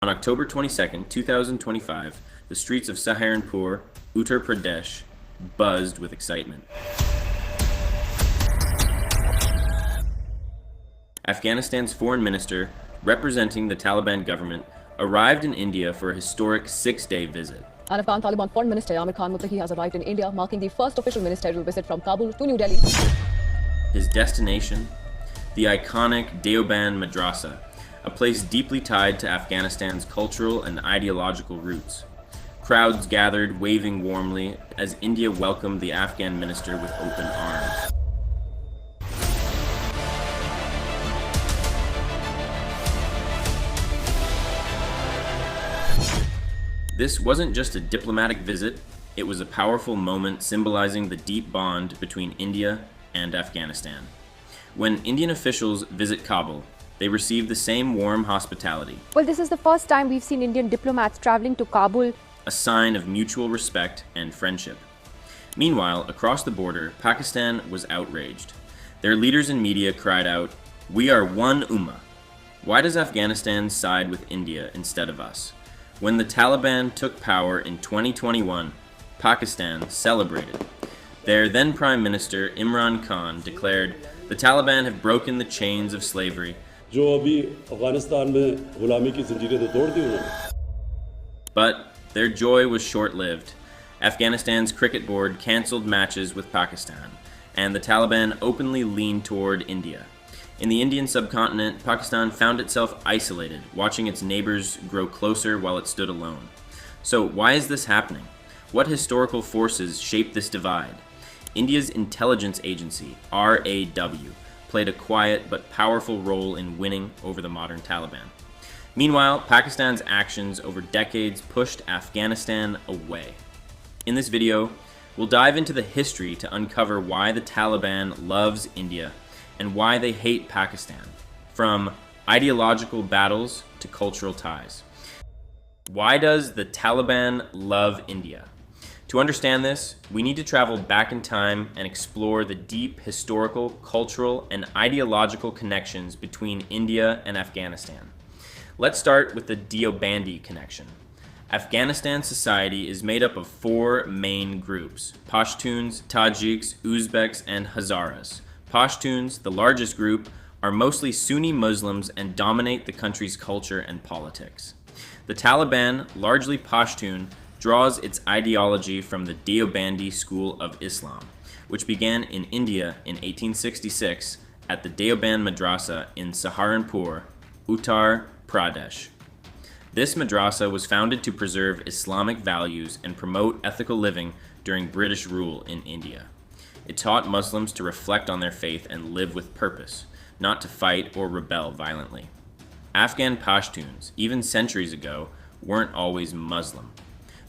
On October 22, 2025, the streets of Saharanpur, Uttar Pradesh, buzzed with excitement. Afghanistan's foreign minister, representing the Taliban government, arrived in India for a historic 6-day visit. And Afghan Taliban Foreign Minister Amir Khan Muttaqi has arrived in India, marking the first official ministerial visit from Kabul to New Delhi. His destination? The iconic Deoband Madrasa, a place deeply tied to Afghanistan's cultural and ideological roots. Crowds gathered, waving warmly, as India welcomed the Afghan minister with open arms. This wasn't just a diplomatic visit, it was a powerful moment symbolizing the deep bond between India and Afghanistan. When Indian officials visit Kabul, they receive the same warm hospitality. Well, this is the first time we've seen Indian diplomats traveling to Kabul. A sign of mutual respect and friendship. Meanwhile, across the border, Pakistan was outraged. Their leaders and media cried out, "We are one ummah." Why does Afghanistan side with India instead of us? When the Taliban took power in 2021, Pakistan celebrated. Their then Prime Minister Imran Khan declared, "The Taliban have broken the chains of slavery." But their joy was short-lived. Afghanistan's cricket board cancelled matches with Pakistan, and the Taliban openly leaned toward India. In the Indian subcontinent, Pakistan found itself isolated, watching its neighbors grow closer while it stood alone. So why is this happening? What historical forces shaped this divide? India's intelligence agency, RAW, played a quiet but powerful role in winning over the modern Taliban. Meanwhile, Pakistan's actions over decades pushed Afghanistan away. In this video, we'll dive into the history to uncover why the Taliban loves India and why they hate Pakistan, from ideological battles to cultural ties. Why does the Taliban love India? To understand this, we need to travel back in time and explore the deep historical, cultural, and ideological connections between India and Afghanistan. Let's start with the Deobandi connection. Afghanistan society is made up of 4 main groups: Pashtuns, Tajiks, Uzbeks, and Hazaras. Pashtuns, the largest group, are mostly Sunni Muslims and dominate the country's culture and politics. The Taliban, largely Pashtun, draws its ideology from the Deobandi school of Islam, which began in India in 1866 at the Deoband Madrasa in Saharanpur, Uttar Pradesh. This madrasa was founded to preserve Islamic values and promote ethical living during British rule in India. It taught Muslims to reflect on their faith and live with purpose, not to fight or rebel violently. Afghan Pashtuns, even centuries ago, weren't always Muslim.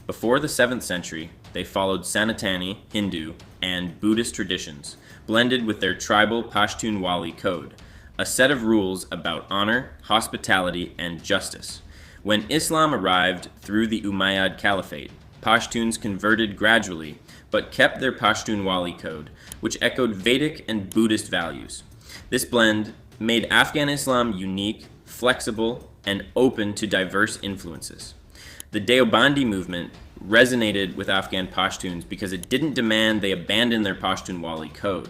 Before the 7th century, they followed Sanatani, Hindu, and Buddhist traditions, blended with their tribal Pashtunwali code, a set of rules about honor, hospitality, and justice. When Islam arrived through the Umayyad Caliphate, Pashtuns converted gradually, but kept their Pashtunwali code, which echoed Vedic and Buddhist values. This blend made Afghan Islam unique, flexible, and open to diverse influences. The Deobandi movement resonated with Afghan Pashtuns because it didn't demand they abandon their Pashtunwali code.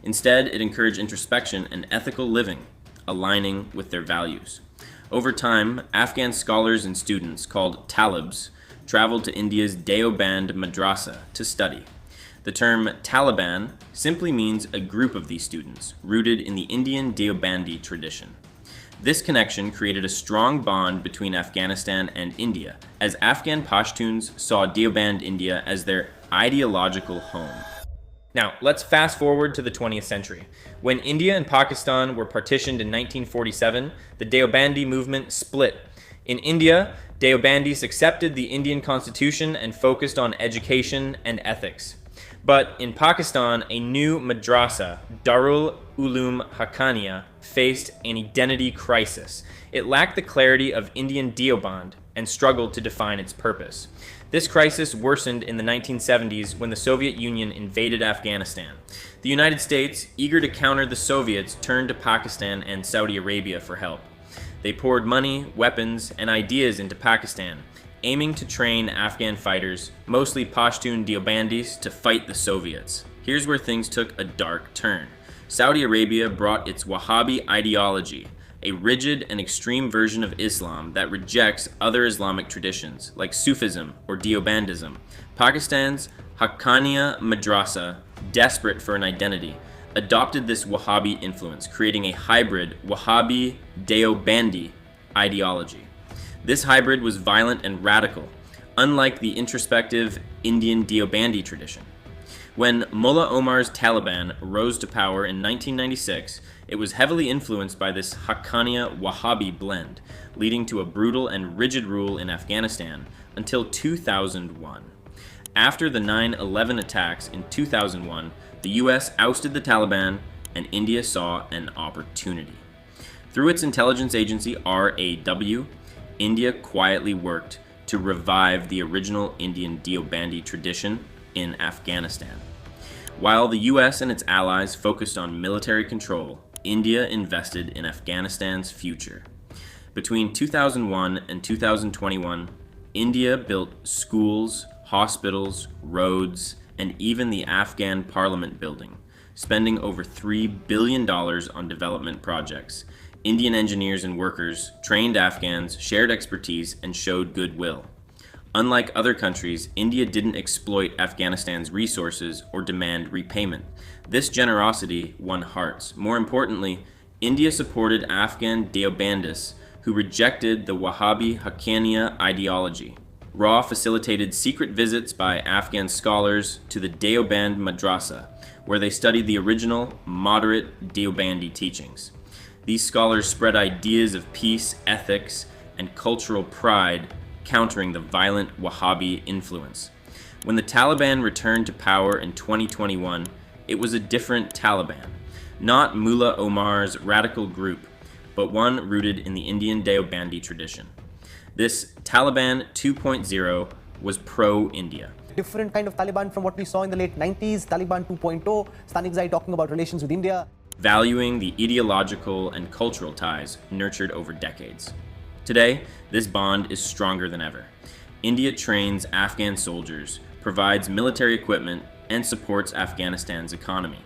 Instead, it encouraged introspection and ethical living, aligning with their values. Over time, Afghan scholars and students, called Talibs, traveled to India's Deoband Madrasa to study. The term Taliban simply means a group of these students, rooted in the Indian Deobandi tradition. This connection created a strong bond between Afghanistan and India, as Afghan Pashtuns saw Deoband India as their ideological home. Now, let's fast forward to the 20th century. When India and Pakistan were partitioned in 1947, the Deobandi movement split. In India, Deobandis accepted the Indian constitution and focused on education and ethics. But in Pakistan, a new madrasa, Darul Uloom Haqqaniya, faced an identity crisis. It lacked the clarity of Indian Deoband and struggled to define its purpose. This crisis worsened in the 1970s when the Soviet Union invaded Afghanistan. The United States, eager to counter the Soviets, turned to Pakistan and Saudi Arabia for help. They poured money, weapons, and ideas into Pakistan, aiming to train Afghan fighters, mostly Pashtun Deobandis, to fight the Soviets. Here's where things took a dark turn. Saudi Arabia brought its Wahabi ideology, a rigid and extreme version of Islam that rejects other Islamic traditions, like Sufism or Deobandism. Pakistan's Afghan Madrasa, desperate for an identity, adopted this Wahabi influence, creating a hybrid Wahabi Deobandi ideology. This hybrid was violent and radical, unlike the introspective Indian Deobandi tradition. When Mullah Omar's Taliban rose to power in 1996, it was heavily influenced by this Haqqaniya Wahabi blend, leading to a brutal and rigid rule in Afghanistan until 2001. After the 9/11 attacks in 2001, the US ousted the Taliban, and India saw an opportunity. Through its intelligence agency RAW, India quietly worked to revive the original Indian Deobandi tradition in Afghanistan. While the US and its allies focused on military control, India invested in Afghanistan's future. Between 2001 and 2021, India built schools, hospitals, roads, and even the Afghan parliament building, spending over $3 billion on development projects. Indian engineers and workers trained Afghans, shared expertise, and showed goodwill. Unlike other countries, India didn't exploit Afghanistan's resources or demand repayment. This generosity won hearts. More importantly, India supported Afghan Deobandis who rejected the Wahabi Haqqaniya ideology. RAW facilitated secret visits by Afghan scholars to the Deoband Madrasa, where they studied the original, moderate Deobandi teachings. These scholars spread ideas of peace, ethics, and cultural pride, countering the violent Wahabi influence. When the Taliban returned to power in 2021, it was a different Taliban, not Mullah Omar's radical group, but one rooted in the Indian Deobandi tradition. This Taliban 2.0 was pro-India. Different kind of Taliban from what we saw in the late 90s, Taliban 2.0, Stanikzai talking about relations with India. Valuing the ideological and cultural ties nurtured over decades. Today, this bond is stronger than ever. India trains Afghan soldiers, provides military equipment, and supports Afghanistan's economy.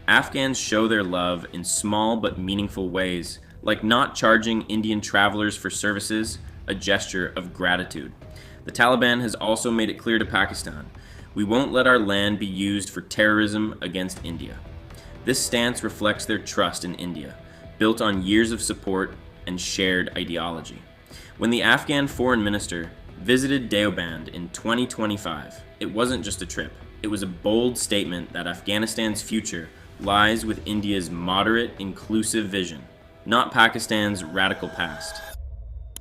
Afghans show their love in small but meaningful ways, like not charging Indian travelers for services, a gesture of gratitude. The Taliban has also made it clear to Pakistan, we won't let our land be used for terrorism against India. This stance reflects their trust in India, built on years of support and shared ideology. When the Afghan foreign minister visited Deoband in 2025, it wasn't just a trip. It was a bold statement that Afghanistan's future lies with India's moderate, inclusive vision, not Pakistan's radical past.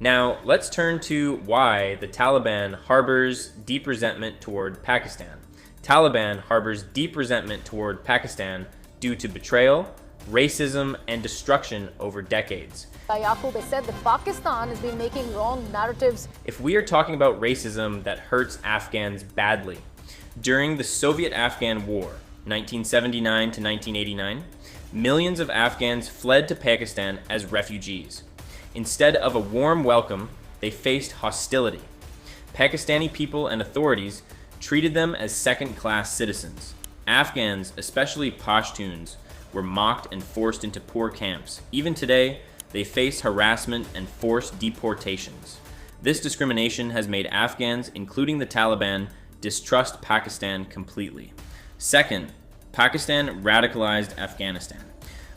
Now, let's turn to why the Taliban harbors deep resentment toward Pakistan. Taliban harbors deep resentment toward Pakistan due to betrayal, racism, and destruction over decades. Yaqub has said that Pakistan has been making wrong narratives. If we are talking about racism that hurts Afghans badly, during the Soviet-Afghan War, 1979 to 1989, millions of Afghans fled to Pakistan as refugees. Instead of a warm welcome, they faced hostility. Pakistani people and authorities treated them as second-class citizens. Afghans, especially Pashtuns, were mocked and forced into poor camps. Even today, they face harassment and forced deportations. This discrimination has made Afghans, including the Taliban, distrust Pakistan completely. Second, Pakistan radicalized Afghanistan.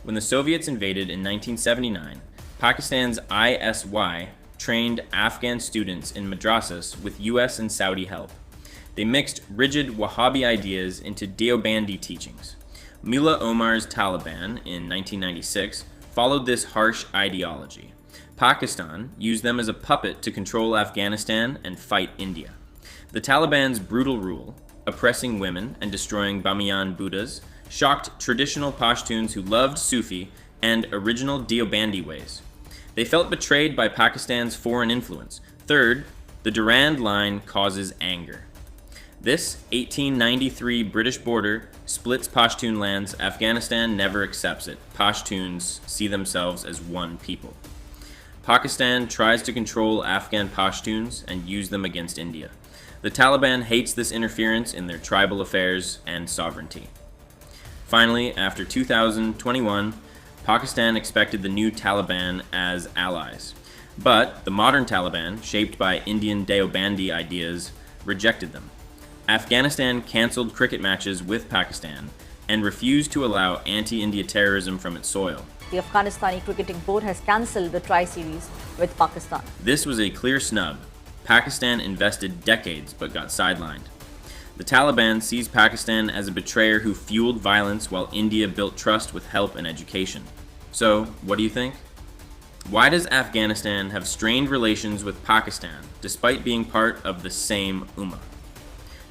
When the Soviets invaded in 1979, Pakistan's ISY trained Afghan students in madrasas with US and Saudi help. They mixed rigid Wahabi ideas into Deobandi teachings. Mullah Omar's Taliban in 1996 followed this harsh ideology. Pakistan used them as a puppet to control Afghanistan and fight India. The Taliban's brutal rule, oppressing women and destroying Bamiyan Buddhas, shocked traditional Pashtuns who loved Sufi and original Deobandi ways. They felt betrayed by Pakistan's foreign influence. Third, the Durand Line causes anger. This 1893 British border splits Pashtun lands. Afghanistan never accepts it. Pashtuns see themselves as one people. Pakistan tries to control Afghan Pashtuns and use them against India. The Taliban hates this interference in their tribal affairs and sovereignty. Finally, after 2021, Pakistan expected the new Taliban as allies. But the modern Taliban, shaped by Indian Deobandi ideas, rejected them. Afghanistan cancelled cricket matches with Pakistan and refused to allow anti-India terrorism from its soil. The Afghanistani Cricketing Board has cancelled the tri-series with Pakistan. This was a clear snub. Pakistan invested decades but got sidelined. The Taliban sees Pakistan as a betrayer who fueled violence while India built trust with help and education. So, what do you think? Why does Afghanistan have strained relations with Pakistan despite being part of the same Ummah?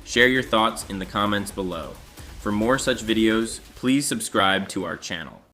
Share your thoughts in the comments below. For more such videos, please subscribe to our channel.